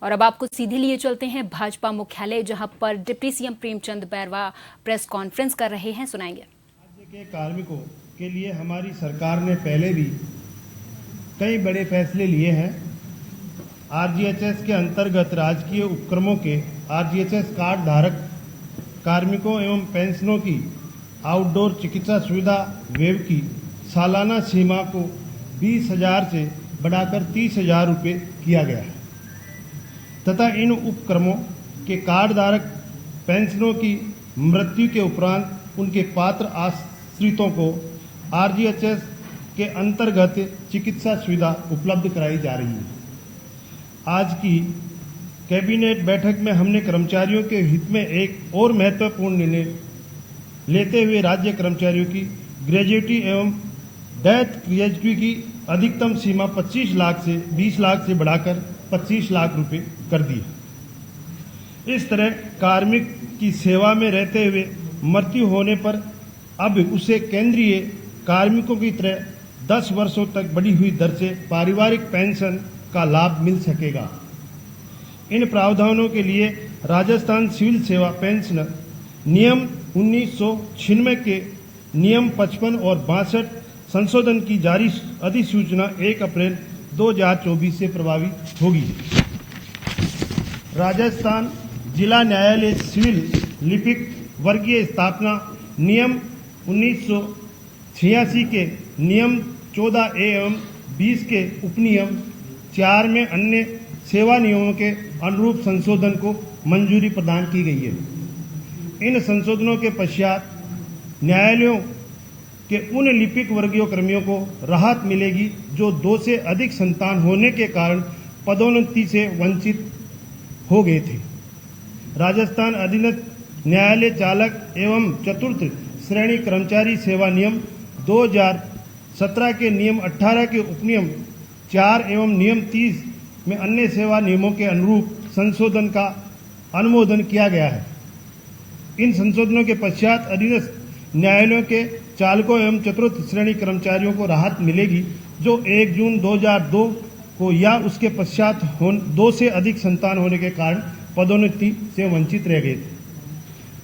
और अब आपको सीधे लिए चलते हैं भाजपा मुख्यालय, जहां पर deputy CM Premchand Bairwa press conference कर रहे हैं। सुनाएंगे। राज्य के कार्मिकों के लिए हमारी सरकार ने पहले भी कई बड़े फैसले लिए हैं। आरजीएचएस के अंतर्गत राजकीय उपक्रमों के आरजीएचएस कार्ड धारक कार्मिकों एवं पेंशनों की आउटडोर चिकित्सा सुविधा वेब की सालाना सीमा को 20,000 से बढ़ाकर 30,000 रुपये किया गया है तथा इन उपक्रमों के कार्ड धारक पेंशनों की मृत्यु के उपरांत उनके पात्र आश्रितों को आरजीएचएस के अंतर्गत चिकित्सा सुविधा उपलब्ध कराई जा रही है। आज की कैबिनेट बैठक में हमने कर्मचारियों के हित में एक और महत्वपूर्ण निर्णय लेते हुए राज्य कर्मचारियों की ग्रेजुएटी एवं डेथ ग्रेजुएटी की अधिकतम सीमा 25 लाख से 20 लाख से बढ़ाकर 25 लाख रुपए कर दी। इस तरह कार्मिक की सेवा में रहते हुए मृत्यु होने पर अब उसे केंद्रीय कार्मिकों की तरह 10 वर्षों तक बढ़ी हुई दर से पारिवारिक पेंशन का लाभ मिल सकेगा। इन प्रावधानों के लिए राजस्थान सिविल सेवा पेंशन नियम 1996 के नियम 55 और 62 संशोधन की जारी अधिसूचना 1 अप्रैल 2024 से प्रभावी होगी। राजस्थान जिला न्यायालय सिविल लिपिक वर्गीय स्थापना नियम 1986 के नियम 14A एवं 20 के उपनियम 4 में अन्य सेवा नियमों के अनुरूप संशोधन को मंजूरी प्रदान की गई है। इन संशोधनों के पश्चात न्यायालयों के उन लिपिक वर्गीय कर्मियों को राहत मिलेगी जो 2 से अधिक संतान होने के कारण पदोन्नति से वंचित हो गए थे। राजस्थान अधीनस्थ न्यायालय चालक एवं चतुर्थ श्रेणी कर्मचारी सेवा नियम 2017 के नियम 18 के उपनियम 4 एवं नियम 30 में अन्य सेवा नियमों के अनुरूप संशोधन का अनुमोदन किया गया है। इन संशोधनों के पश्चात अधीनस्थ न्यायालयों के चालकों एवं चतुर्थ श्रेणी कर्मचारियों को राहत मिलेगी जो 1 जून 2002 को या उसके पश्चात 2 से अधिक संतान होने के कारण पदोन्नति से वंचित रह गए थे।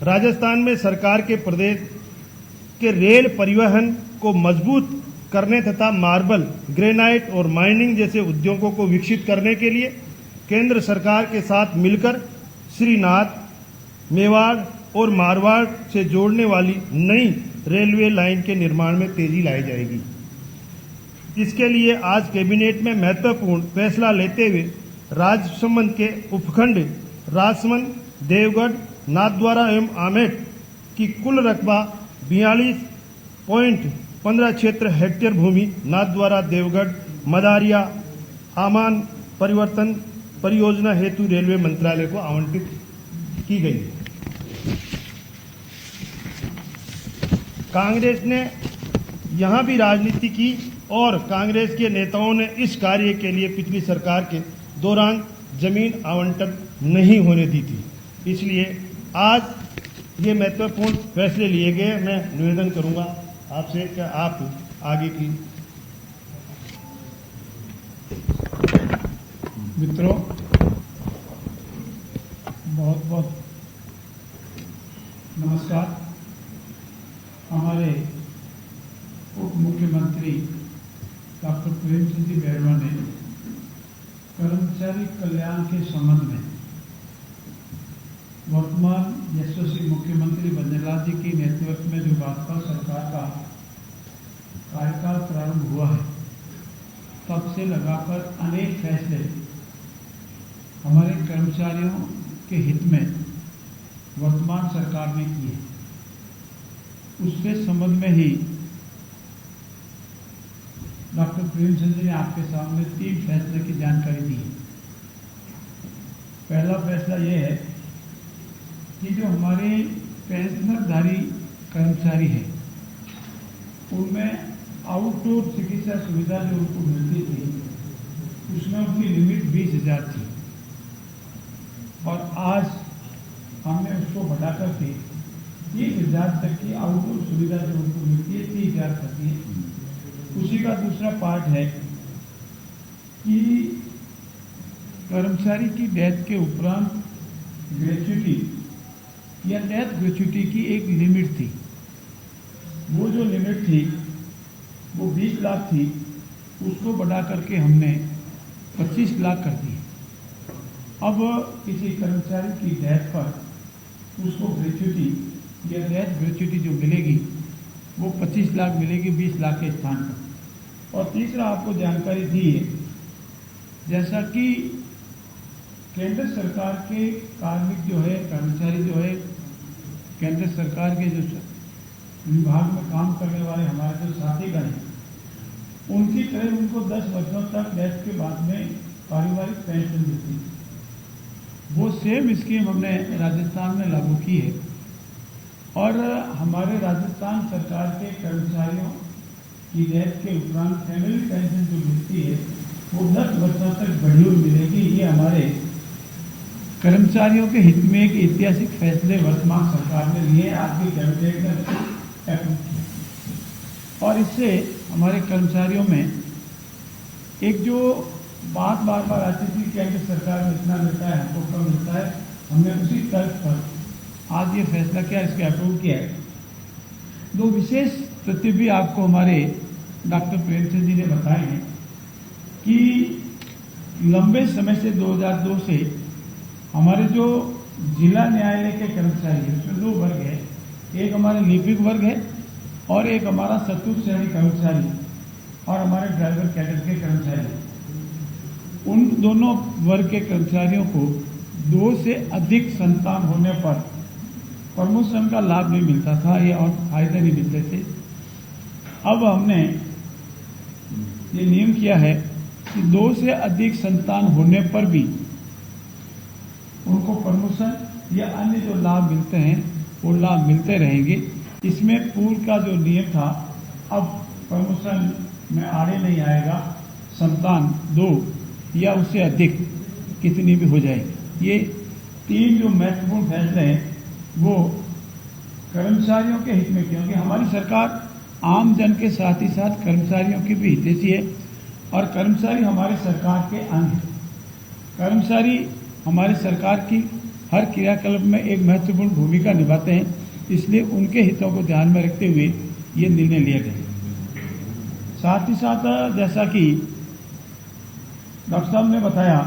राजस्थान में सरकार के प्रदेश के रेल परिवहन को मजबूत करने तथा मार्बल, ग्रेनाइट और माइनिंग जैसे उद्योगों को विकसित करने के लिए केंद्र सरकार के साथ मिलकर श्रीनाथ, मेवाड़ और मारवाड़ से जोड़ने वाली नई रेलवे लाइन के निर्माण में तेजी लाई जाएगी। इसके लिए आज कैबिनेट में महत्वपूर्ण फैसला लेते हुए राजसमंद के उपखंड राजसमंद, देवगढ़, नाथद्वारा एवं आमेट की कुल रकबा 42.15 क्षेत्र हेक्टेयर भूमि नाथद्वारा, देवगढ़, मदारिया, आमान परिवर्तन परियोजना हेतु रेलवे मंत्रालय को आवंटित की गई है। कांग्रेस ने यहां भी राजनीति की और कांग्रेस के नेताओं ने इस कार्य के लिए पिछली सरकार के दौरान जमीन आवंटन नहीं होने दी थी। इसलिए आज ये महत्वपूर्ण फैसले लिए गए। मैं निवेदन करूंगा आपसे कि आप आगे की मित्रों, बहुत बहुत नमस्कार। हमारे उप मुख्यमंत्री डॉक्टर प्रेमचंद बैरवा ने कर्मचारी कल्याण के संबंध में वर्तमान यशस्वी मुख्यमंत्री बननेलाल जी के नेतृत्व में जो भाजपा सरकार का कार्यकाल प्रारंभ हुआ है, तब से लगाकर अनेक फैसले हमारे कर्मचारियों के हित में वर्तमान सरकार ने किए। उसके संबंध में ही डॉक्टर प्रेमचंद जी ने आपके सामने 3 फैसले की जानकारी दी है। पहला फैसला यह है कि जो हमारे पेंशनरधारी कर्मचारी हैं, उनमें आउटडोर चिकित्सा सुविधा जो उनको मिलती थी, उसमें उनकी लिमिट 20,000 थी और आज हमने उसको बढ़ाकर के 30,000 तक की आउटडोर सुविधा जो उनको मिलती है 30,000 तक की। उसी का दूसरा पार्ट है कि कर्मचारी की डेथ के उपरांत ग्रेच्युटी या डेथ ग्रेच्युटी की एक लिमिट थी। वो जो लिमिट थी वो 20 लाख थी, उसको बढ़ा करके हमने 25 लाख कर दी। अब किसी कर्मचारी की डेथ पर उसको ग्रेच्युटी या डेथ ग्रेच्युटी जो मिलेगी वो 25 लाख मिलेगी 20 लाख के स्थान पर। और तीसरा आपको जानकारी दी है, जैसा कि केंद्र सरकार के कार्मिक जो है, कर्मचारी जो है, केंद्र सरकार के जो विभाग में काम करने वाले हमारे जो साथीगण हैं, उनकी तरह उनको 10 वर्षों तक डेथ के बाद में पारिवारिक पेंशन देती है। वो सेम स्कीम हमने राजस्थान में लागू की है और हमारे राजस्थान सरकार के कर्मचारियों की डेथ के उपरांत फैमिली पेंशन जो मिलती है वो 10 वर्षों तक बढ़ी हुई मिलेगी। ये हमारे कर्मचारियों के हित में एक ऐतिहासिक फैसले वर्तमान सरकार ने लिए, आपकी कैबिनेट ने अप्रूव किया। और इससे हमारे कर्मचारियों में एक जो बात बार बार आती थी केंद्र सरकार में इतना मिलता है, हमको कम मिलता है, हमने उसी तर्क पर आज ये फैसला किया, इसके अप्रूव किया है। दो विशेष तथ्य भी आपको हमारे डॉक्टर प्रेमचंद जी ने बताए हैं कि लंबे समय से 2002 से हमारे जो जिला न्यायालय के कर्मचारी हैं उसमें 2 वर्ग है, एक हमारे लिपिक वर्ग है और एक हमारा चतुर्थ श्रेणी कर्मचारी और हमारे ड्राइवर कैडर के कर्मचारी। उन दोनों वर्ग के कर्मचारियों को 2 से अधिक संतान होने पर प्रमोशन का लाभ नहीं मिलता था, ये और फायदे नहीं मिलते थे। अब हमने ये नियम किया है कि 2 से अधिक संतान होने पर भी उनको प्रमोशन या अन्य जो लाभ मिलते हैं वो लाभ मिलते रहेंगे। इसमें पूर्व का जो नियम था अब प्रमोशन में आड़े नहीं आएगा, संतान 2 या उससे अधिक कितनी भी हो जाएगी। ये 3 जो महत्वपूर्ण फैसले हैं वो कर्मचारियों के हित में, क्योंकि हमारी सरकार आम जन के साथ ही साथ कर्मचारियों की भी हितैषी है और कर्मचारी हमारे सरकार के अंग हैं। कर्मचारी हमारे सरकार की हर क्रियाकलाप में एक महत्वपूर्ण भूमिका निभाते हैं, इसलिए उनके हितों को ध्यान में रखते हुए ये निर्णय लिया गया। साथ ही साथ जैसा कि डॉक्टर साहब ने बताया,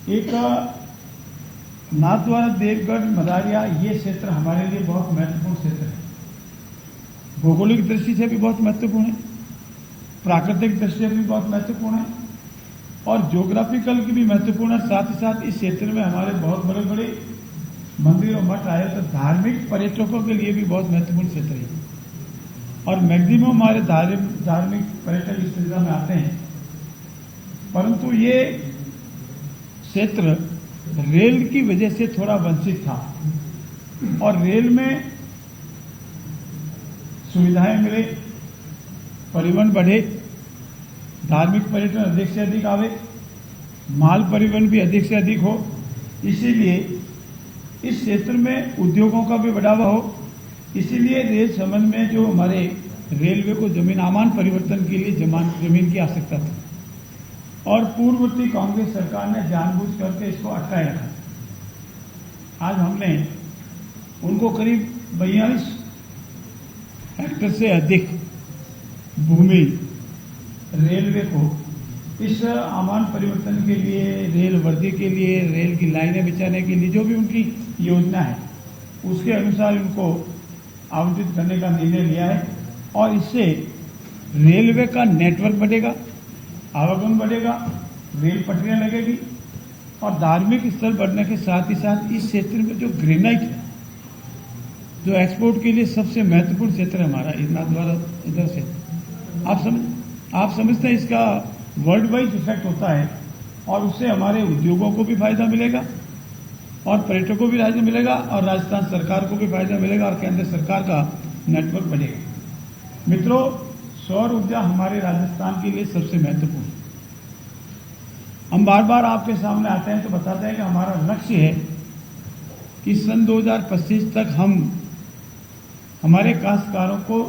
एक नाथद्वारा देवगढ़ मदारिया ये क्षेत्र हमारे लिए बहुत महत्वपूर्ण क्षेत्र है। भौगोलिक दृष्टि से भी बहुत महत्वपूर्ण है, प्राकृतिक दृष्टि से भी बहुत महत्वपूर्ण है और ज्योग्राफिकल की भी महत्वपूर्ण है। साथ ही साथ इस क्षेत्र में हमारे बहुत बड़े बड़े मंदिर और मठ आए, तो धार्मिक पर्यटकों के लिए भी बहुत महत्वपूर्ण क्षेत्र है और मैक्सिमम हमारे धार्मिक पर्यटक इस क्षेत्र में आते हैं। परंतु ये क्षेत्र रेल की वजह से थोड़ा वंचित था और रेल में सुविधाएं मिले, परिवहन बढ़े, धार्मिक पर्यटन अधिक से अधिक आवे, माल परिवहन भी अधिक से अधिक हो, इसीलिए इस क्षेत्र में उद्योगों का भी बढ़ावा हो। इसीलिए रेल संबंध में जो हमारे रेलवे को जमीन आमान परिवर्तन के लिए जमीन की आवश्यकता थी और पूर्ववर्ती कांग्रेस सरकार ने जानबूझ करके इसको अटकाए रखा। आज हमने उनको करीब 42 हेक्टेयर से अधिक भूमि रेलवे को इस आमान परिवर्तन के लिए, रेल वर्दी के लिए, रेल की लाइनें बिछाने के लिए जो भी उनकी योजना है उसके अनुसार उनको आवंटित करने का निर्णय लिया है और इससे रेलवे का नेटवर्क बढ़ेगा, आवागमन बढ़ेगा, रेल पटरियां लगेगी और धार्मिक स्थल बढ़ने के साथ ही साथ इस क्षेत्र में जो ग्रेनाइट है, जो एक्सपोर्ट के लिए सबसे महत्वपूर्ण क्षेत्र है हमारा नाथद्वारा इधर से, आप समझते हैं इसका वर्ल्ड वाइड इफेक्ट होता है और उससे हमारे उद्योगों को भी फायदा मिलेगा और पर्यटकों को भी फायदा मिलेगा और राजस्थान सरकार को भी फायदा मिलेगा और केंद्र सरकार का नेटवर्क बढ़ेगा। मित्रों, सौर ऊर्जा हमारे राजस्थान के लिए सबसे महत्वपूर्ण है। हम बार बार आपके सामने आते हैं तो बताते हैं कि हमारा लक्ष्य है कि सन 2025 तक हम हमारे काश्तकारों को